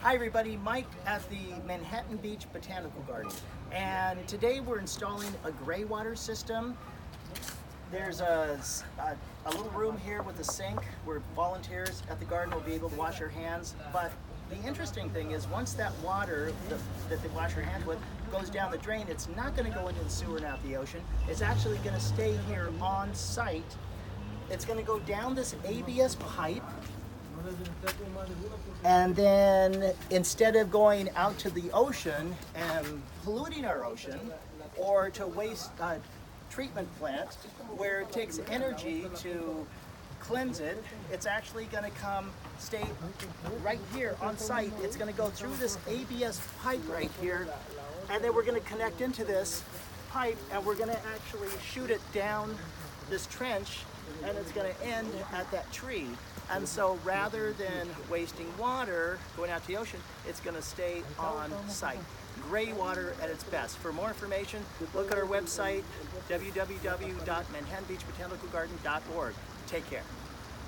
Hi everybody, Mike at the Manhattan Beach Botanical Garden, and today we're installing a gray water system. There's a little room here with a sink where volunteers at the garden will be able to wash their hands, but the interesting thing is once that water that they wash their hands with goes down the drain, it's not going to go into the sewer and out the ocean. It's actually going to stay here on site. It's going to go down this ABS pipe, and then instead of going out to the ocean and polluting our ocean, or to waste treatment plant where it takes energy to cleanse it, it's actually going to stay right here on site. It's going to go through this ABS pipe right here, and then we're going to connect into this pipe, and we're going to actually shoot it down this trench, and it's going to end at that tree. And so rather than wasting water going out to the ocean, it's going to stay on site. Gray water at its best. For more information, look at our website, www.manhattanbeachbotanicalgarden.org. Take care.